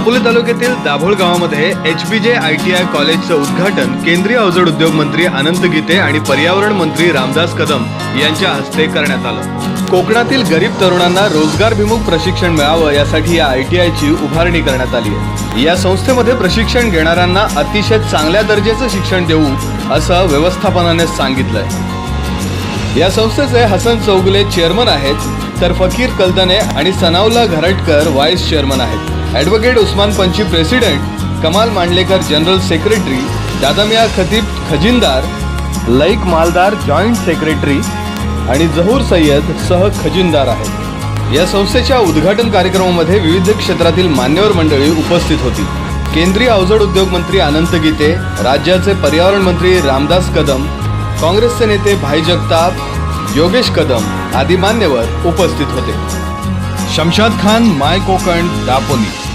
दापोली तालुक्यातील दाभोळ गावामध्ये HBJ ITI कॉलेजचं उद्घाटन केंद्रीय अवजड उद्योग मंत्री अनंत गीते आणि पर्यावरण मंत्री रामदास कदम यांच्या हस्ते करण्यात आलं। कोकणातील गरीब तरुणांना रोजगारभिमुख प्रशिक्षण मिळावं यासाठी या ITIची उभारणी करण्यात आली आहे। या संस्थेमध्ये प्रशिक्षण घेणाऱ्यांना अतिशय चांगल्या दर्जाचं शिक्षण देऊ असं व्यवस्थापनाने सांगितलंय। या संस्थेचे हसन चौगुले चेअरमन आहेत, तर फकीर कलदने आणि सनाउल्ला घरटकर व्हाईस चेअरमन आहेत। ॲडव्होकेट उस्मान पंची प्रेसिडेंट, कमाल मांडलेकर जनरल सेक्रेटरी, दादामिया खतीब खजिनदार, लईक मालदार जॉईंट सेक्रेटरी आणि जहूर सय्यद सह खजिनदार आहेत। या संस्थेच्या उद्घाटन कार्यक्रमामध्ये विविध क्षेत्रातील मान्यवर मंडळी उपस्थित होती। केंद्रीय अवजड उद्योग मंत्री अनंत गीते, राज्याचे पर्यावरण मंत्री रामदास कदम, काँग्रेसचे नेते भाई जगताप, योगेश कदम आदी मान्यवर उपस्थित होते। शमशाद खान, माय कोकण, दापोली।